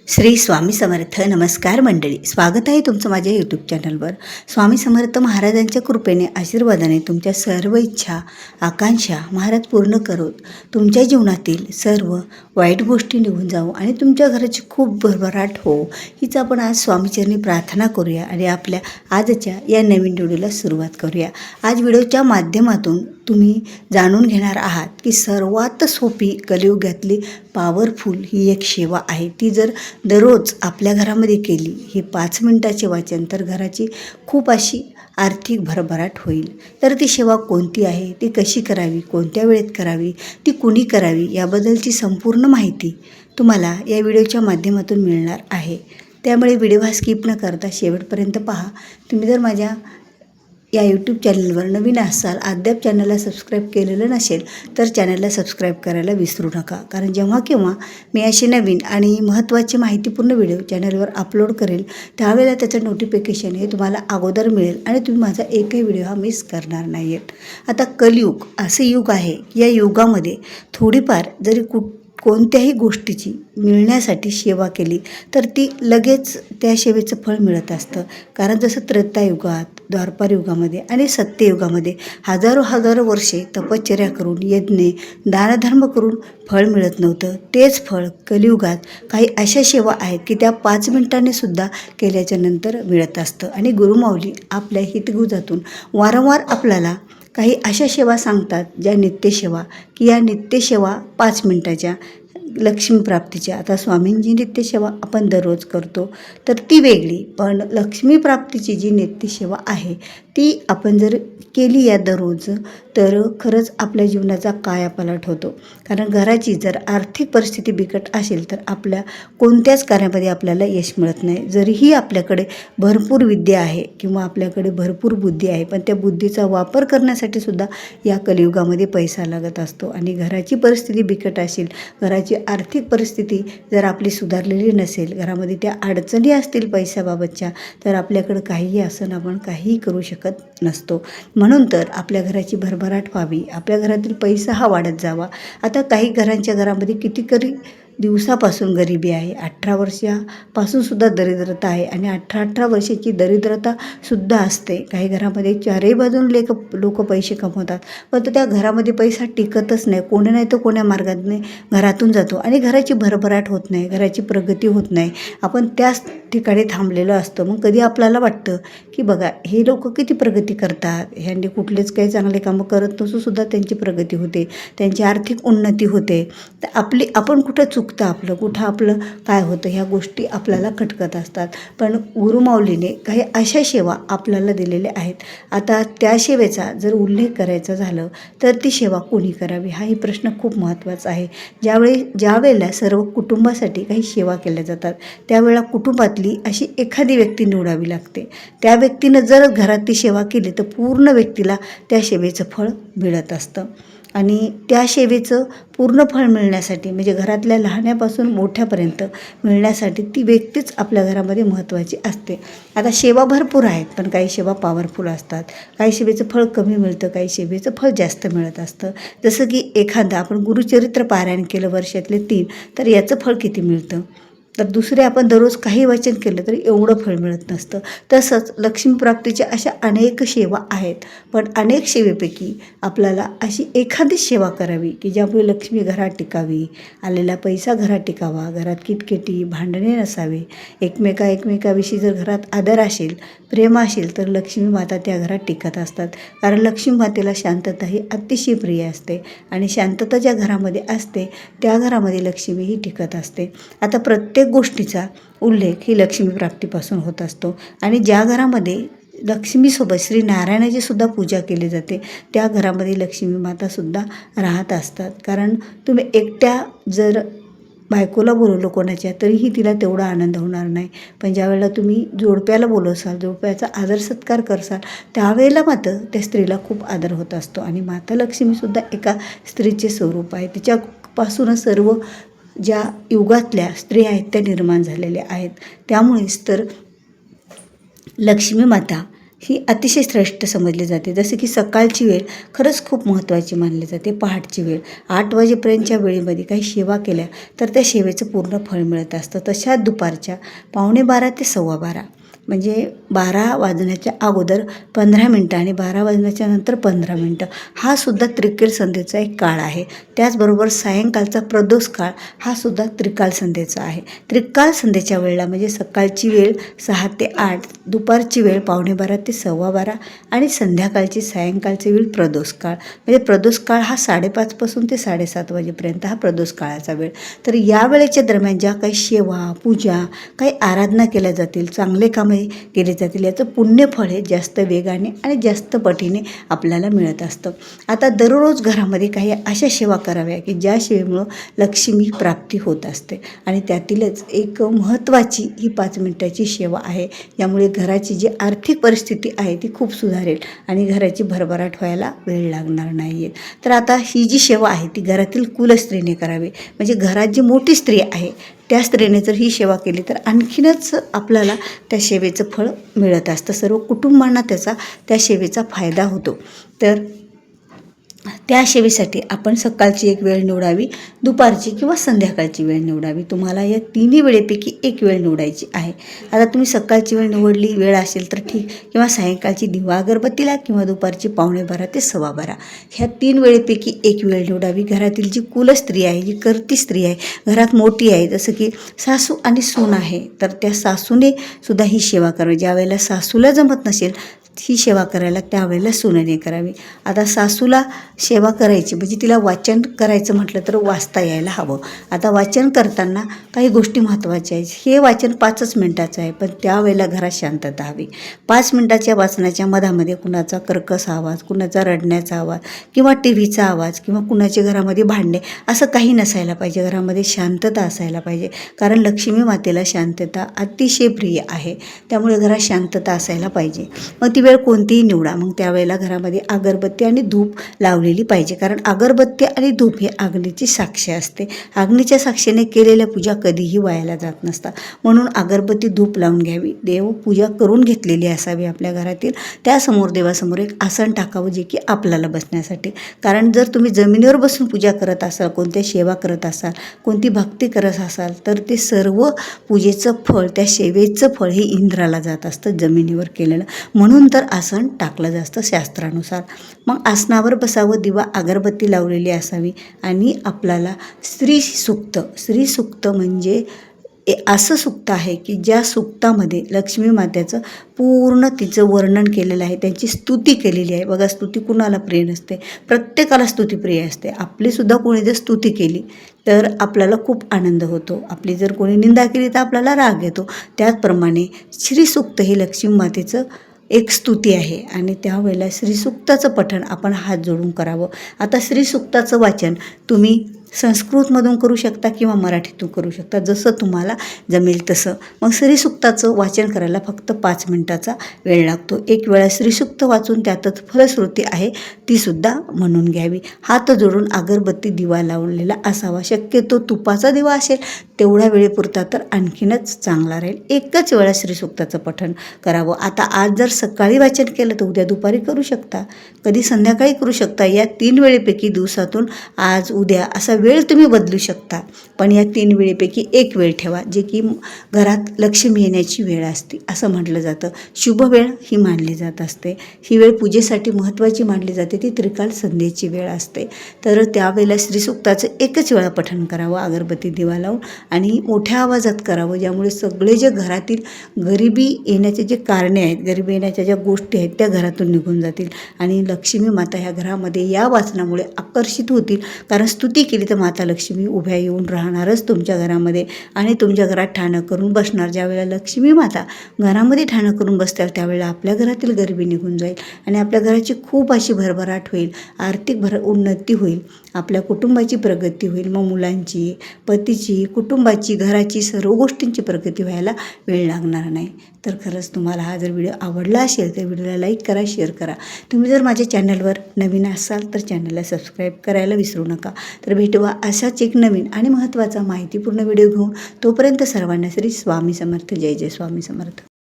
श्री स्वामी समर्थ. नमस्कार मंडळी, स्वागत आहे तुमचं माझ्या यूट्यूब चॅनलवर. स्वामी समर्थ महाराजांच्या कृपेने आशीर्वादाने तुमच्या सर्व इच्छा आकांक्षा महाराज पूर्ण करोत. तुमच्या जीवनातील सर्व वाईट गोष्टी निघून जाऊ आणि तुमच्या घराची खूप भरभराट हो, हीच आपण आज स्वामीचरणी प्रार्थना करूया आणि आपल्या आजच्या या नवीन व्हिडिओला सुरुवात करूया. आज व्हिडिओच्या माध्यमातून तुम्ही जाणून घेणार आहात की सर्वात सोपी कलियुगातली पॉवरफुल ही एक सेवा आहे. ती जर दररोज आपल्या घरामध्ये केली, हे 5 मिनिटाचे वाचन, तर घराची खूप अशी आर्थिक भरभराट होईल. तर ती सेवा कोणती आहे, ती कशी करावी, कोणत्या वेळेत करावी, ती कुणी करावी, याबद्दलची संपूर्ण माहिती तुम्हाला या व्हिडिओच्या माध्यमातून मिळणार आहे. त्यामुळे व्हिडिओ हा स्किप न करता शेवटपर्यंत पहा. तुम्ही जर माझ्या या यूट्यूब चॅनलवर नवीन असाल, अद्याप चॅनलला सबस्क्राईब केलेलं नसेल तर चॅनलला सबस्क्राईब करायला विसरू नका. कारण जेव्हा केव्हा मी अशी नवीन आणि महत्त्वाची माहितीपूर्ण व्हिडिओ चॅनलवर अपलोड करेल त्यावेळेला त्याचं नोटिफिकेशन हे तुम्हाला अगोदर मिळेल आणि तुम्ही माझा एकही व्हिडिओ हा मिस करणार नाही आहेत. आता कलियुग असं युग आहे, या युगामध्ये थोडीफार जरी कोणत्याही गोष्टीची मिळण्यासाठी सेवा केली तर ती लगेच त्या सेवेचं फळ मिळत असतं. कारण जसं त्रेतायुगात, द्वापार युगामध्ये आणि सत्ययुगामध्ये हजारो वर्षे तपश्चर्या करून, यज्ञ दानधर्म करून फळ मिळत नव्हतं, तेच फळ कलियुगात काही अशा सेवा आहेत की त्या 5 मिनिटांनी सुद्धा केल्याच्या नंतर मिळत असतं. आणि गुरुमाऊली आपल्या हितगुजातून वारंवार आपल्याला काही अशा सेवा सांगतात ज्या नित्यसेवा, की या नित्यसेवा 5 मिनिटाच्या लक्ष्मीप्राप्तीच्या. आता स्वामींची नित्यसेवा आपण दररोज करतो तर ती वेगळी, पण लक्ष्मीप्राप्तीची जी नित्यसेवा आहे ती आपण जर केली या दररोज तर खरंच आपल्या जीवनाचा कायापालट होतो. कारण घराची जर आर्थिक परिस्थिती बिकट असेल तर आपल्या कोणत्याच कार्यामध्ये आपल्याला यश मिळत नाही. जरीही आपल्याकडे भरपूर विद्या आहे किंवा आपल्याकडे भरपूर बुद्धी आहे, पण त्या बुद्धीचा वापर करण्यासाठी सुद्धा या कलियुगामध्ये पैसा लागत असतो. आणि घराची परिस्थिती बिकट असेल, घराची आर्थिक परिस्थिती जर आपली सुधारलेली नसेल, घरामध्ये त्या अडचणी असतील पैशाबाबतच्या, तर आपल्याकडं काहीही असं आपण काहीही करू शकत नसतो. म्हणून तर आपल्या घराची भरभराट व्हावी, आपल्या घरातील पैसा हा वाढत जावा. आता काही घरामध्ये कितीतरी दिवसापासून गरिबी आहे, 18 वर्षापासून सुद्धा दरिद्रता आहे आणि 18 वर्षाची दरिद्रतासुद्धा असते. काही घरामध्ये चारही बाजून लोक पैसे कमवतात, पण त्या घरामध्ये पैसा टिकतच नाही. कोणी नाही तर कोण्या मार्गाने घरातून जातो आणि घराची भरभराट होत नाही, घराची प्रगती होत नाही. आपण त्याच ठिकाणी थांबलेलो असतो. मग कधी आपल्याला वाटतं की बघा, हे लोक किती प्रगती करतात, ह्यांनी कुठलेच काही चांगले कामं करत नसूनसुद्धा त्यांची प्रगती होते, त्यांची आर्थिक उन्नती होते. तर आपण कुठं कुठं आपलं काय होतं, ह्या गोष्टी आपल्याला खटकत असतात. पण गुरुमाऊलीने काही अशा सेवा आपल्याला दिलेल्या आहेत. आता त्या सेवेचा जर उल्लेख करायचा झालं तर ती सेवा कोणी करावी, हाही प्रश्न खूप महत्त्वाचा आहे. ज्यावेळेला सर्व कुटुंबासाठी काही सेवा केल्या जातात त्यावेळेला कुटुंबातली अशी एखादी व्यक्ती निवडावी लागते. त्या व्यक्तीनं जर घरात ती सेवा केली तर पूर्ण व्यक्तीला त्या सेवेचं फळ मिळत असतं. आणि त्या सेवेचं पूर्ण फळ मिळण्यासाठी, म्हणजे घरातल्या लहान्यापासून मोठ्यापर्यंत मिळण्यासाठी ती व्यक्तीच आपल्या घरामध्ये महत्त्वाची असते. आता सेवा भरपूर आहेत, पण काही सेवा पॉवरफुल असतात. काही सेवेचं फळ कमी मिळतं, काही सेवेचं फळ जास्त मिळत असतं. जसं की एखादा आपण गुरुचरित्र पारायण केलं वर्षातले 3, तर याचं फळ किती मिळतं. तर दुसरे आपण दररोज काही वाचन केलं तरी एवढं फळ मिळत नसतं. तसंच लक्ष्मीप्राप्तीच्या अशा अनेक सेवा आहेत, पण अनेक सेवेपैकी आपल्याला अशी एखादी सेवा करावी की ज्यामुळे लक्ष्मी घरात टिकावी, आलेला पैसा घरात टिकावा, घरात किटकिटी भांडणे नसावे, एकमेकाविषयी जर घरात आदर असेल, प्रेम असेल तर लक्ष्मी माता त्या घरात टिकत असतात. कारण लक्ष्मी मातेला शांतता ही अतिशय प्रिय असते आणि शांतता ज्या घरामध्ये असते त्या घरामध्ये लक्ष्मी ही टिकत असते. आता प्रत्येक गोष्टीचा उल्लेख ही लक्ष्मीप्राप्तीपासून होत असतो. आणि ज्या घरामध्ये लक्ष्मीसोबत श्री नारायणाची सुद्धा पूजा केली जाते त्या घरामध्ये लक्ष्मी मातासुद्धा राहत असतात. कारण तुम्ही एकट्या जर बायकोला बोलवलं कोणाच्या तरीही तिला तेवढा आनंद होणार नाही, पण ज्यावेळेला तुम्ही जोडप्याला बोलवसाल, जोडप्याचा आदर सत्कार करसाल, त्यावेळेला मात्र त्या स्त्रीला खूप आदर होत असतो. आणि माता लक्ष्मीसुद्धा एका स्त्रीचे स्वरूप आहे. तिच्यापासूनच सर्व ज्या युगातल्या स्त्री आहेत त्या निर्माण झालेल्या आहेत. त्यामुळेच तर लक्ष्मी माता ही अतिशय श्रेष्ठ समजली जाते. जसे की सकाळची वेळ खरंच खूप महत्त्वाची मानली जाते. पहाटची वेळ 8 वाजेपर्यंतच्या वेळेमध्ये काही सेवा केल्या तर त्या सेवेचं पूर्ण फळ मिळत असतं. तशाच दुपारच्या 11:15 ते 12:15 म्हणजे 12 वाजण्याच्या अगोदर 15 मिनटं आणि 12 वाजण्याच्या नंतर 15 मिनटं हा सुद्धा त्रिकाल संध्येचा एक काळ आहे. त्याचबरोबर सायंकाळचा प्रदोष काळ हा सुद्धा त्रिकाल संध्येचा आहे. त्रिकाल संध्येच्या वेळेला म्हणजे सकाळची वेळ 6 ते 8, दुपारची वेळ 11:15 ते 12:15 आणि संध्याकाळची सायंकाळची वेळ प्रदोष काळ. म्हणजे प्रदोष काळ हा 5:30 पासून ते 7:30 वाजेपर्यंत हा प्रदोष काळाचा वेळ. तर या वेळेच्या दरम्यान ज्या काही सेवा, पूजा, काही आराधना केल्या जातील, चांगले कामे केले जातील, याचं पुण्यफळ हे जास्त वेगाने आणि जास्त पटीने आपल्याला मिळत असतं. आता दररोज घरामध्ये काही अशा सेवा कराव्या की ज्या सेवेमुळं लक्ष्मी प्राप्ती होत असते आणि त्यातीलच एक महत्त्वाची ही 5 मिनिटाची सेवा आहे. यामुळे घराची जी आर्थिक परिस्थिती आहे ती खूप सुधारेल आणि घराची भरभराट व्हायला वेळ लागणार नाही आहे. तर आता ही जी सेवा आहे ती घरातील कुलस्त्रीने करावी. म्हणजे घरात जी मोठी स्त्री आहे त्या स्त्रीने जर ही सेवा केली तर आणखीनच आपल्याला त्या सेवेचं फळ मिळत असतं. सर्व कुटुंबांना त्या सेवेचा फायदा होतो. तर त्या सेवेसाठी आपण सकाळची एक वेळ निवडावी, दुपारची किंवा संध्याकाळची वेळ निवडावी. तुम्हाला या तिन्ही वेळेपैकी एक वेळ निवडायची आहे. आता तुम्ही सकाळची वेळ निवडली वेळ असेल तर ठीक, किंवा सायंकाळची दिवा अगरबत्तीला, किंवा दुपारची 11:15 ते 12:15 ह्या 3 वेळेपैकी एक वेळ निवडावी. घरातील जी कुलस्त्री आहे, जी कर्ती स्त्री आहे, घरात मोठी आहे, जसं की सासू आणि सून आहे, तर त्या सासूने सुद्धा ही सेवा करावी. ज्या वेळेला सासूला जमत नसेल ही सेवा करायला त्यावेळेला सुनेने करावी. आता सासूला सेवा करायची म्हणजे तिला वाचन करायचं म्हटलं तर वाचता यायला हवं. आता वाचन करताना काही गोष्टी महत्त्वाच्या आहेत. हे वाचन 5च मिनिटाचं आहे, पण त्यावेळेला घरात शांतता हवी. 5 मिनिटाच्या वाचनाच्या मधामध्ये कुणाचा कर्कश आवाज, कुणाचा रडण्याचा आवाज, किंवा टीव्हीचा आवाज, किंवा कुणाच्या घरामध्ये भांडणे असं काही नसायला पाहिजे. घरामध्ये शांतता असायला पाहिजे, कारण लक्ष्मी मातेला शांतता अतिशय प्रिय आहे. त्यामुळे घरात शांतता असायला पाहिजे. मग ती वेळ कोणतीही निवडा. मग त्यावेळेला घरामध्ये अगरबत्ती आणि धूप लावलेली पाहिजे, कारण अगरबत्ती आणि धूप हे अग्नीची साक्षी असते. अग्नीच्या साक्षीने केलेल्या पूजा कधीही वायाला जात नसतात. म्हणून अगरबत्ती धूप लावून घ्यावी. देवपूजा करून घेतलेली असावी आपल्या घरातील. त्यासमोर देवासमोर एक आसन टाकावं जे की आपल्याला बसण्यासाठी. कारण जर तुम्ही जमिनीवर बसून पूजा करत असाल, कोणत्या सेवा करत असाल, कोणती भक्ती करत असाल, तर ते सर्व पूजेचं फळ, त्या सेवेचं फळ हे इंद्राला जात असतं जमिनीवर केलेलं. म्हणून तर आसन टाकलं जातं शास्त्रानुसार. मग आसनावर बसावं, दिवा अगरबत्ती लावलेली असावी आणि आपल्याला श्री सूक्त म्हणजे असं सूक्त आहे की ज्या सूक्तामध्ये लक्ष्मी मातेचं पूर्ण तिचं वर्णन केलेलं आहे, त्यांची स्तुती केलेली आहे. बघा, स्तुती कुणाला प्रिय नसते? प्रत्येकाला स्तुती प्रिय असते. आपलीसुद्धा कोणी जर स्तुती केली तर आपल्याला खूप आनंद होतो. आपली जर कोणी निंदा केली तर आपल्याला राग येतो. त्याचप्रमाणे श्रीसूक्त हे लक्ष्मी मातेचं एक स्तुती आहे आणि त्यावेळेला श्रीसूक्ताचं पठण आपण हात जोडून करावं. आता श्रीसूक्ताचं वाचन तुम्ही संस्कृतमधून करू शकता किंवा मराठीतून करू शकता, जसं तुम्हाला जमेल तसं. मग श्रीसूक्ताचं वाचन करायला फक्त 5 मिनिटाचा वेळ लागतो. एक वेळा श्रीसूक्त वाचून त्यातच फलश्रुती आहे तीसुद्धा म्हणून घ्यावी. हात जोडून अगरबत्ती दिवा लावलेला असावा. शक्यतो तुपाचा दिवा असेल तेवढ्या वेळेपुरता तर आणखीनच चांगला राहील. एकच वेळा श्रीसूक्ताचं पठण करावं. आता आज जर सकाळी वाचन केलं तर उद्या दुपारी करू शकता, कधी संध्याकाळी करू शकता. या 3 वेळेपैकी दिवसातून आज उद्या असा वेळ तुम्ही बदलू शकता, पण या 3 वेळेपैकी एक वेळ ठेवा जे की घरात लक्ष्मी येण्याची वेळ असते असं म्हटलं जातं. शुभ वेळ ही मानली जात असते. ही वेळ पूजेसाठी महत्त्वाची मानली जाते. ती त्रिकाल संध्येची वेळ असते. तर त्यावेळेला श्रीसूक्ताचं एकच वेळा पठण करावं अगरबत्ती दिवा लावून आणि मोठ्या आवाजात करावं, ज्यामुळे सगळे जे घरातील गरिबी येण्याचे जे कारणे आहेत, गरिबी येण्याच्या ज्या गोष्टी आहेत त्या घरातून निघून जातील आणि लक्ष्मी माता ह्या घरामध्ये या वाचनामुळे आकर्षित होतील. कारण स्तुती केली तर माता लक्ष्मी उभ्या येऊन राहणारच तुमच्या घरामध्ये आणि तुमच्या घरात ठाणं करून बसणार. ज्यावेळेला लक्ष्मी माता घरामध्ये ठाणं करून बसतात त्यावेळेला आपल्या घरातील गरिबी निघून जाईल आणि आपल्या घराची खूप अशी भरभराट होईल, आर्थिक उन्नती होईल, आपल्या कुटुंबाची प्रगती होईल. मग मुलांची, पतीची, कुटुंबाची, घराची, सर्व गोष्टींची प्रगती व्हायला वेळ लागणार नाही. तर खरंच तुम्हाला हा जर व्हिडिओ आवडला असेल तर व्हिडिओला लाईक करा, शेअर करा. तुम्ही जर माझ्या चॅनलवर नवीन असाल तर चॅनलला सबस्क्राईब करायला विसरू नका. तर भेटूया असाच एक नवीन आणि महत्त्वाचा माहितीपूर्ण व्हिडिओ घेऊन. तोपर्यंत सर्वांना श्री स्वामी समर्थ. जय जय स्वामी समर्थ.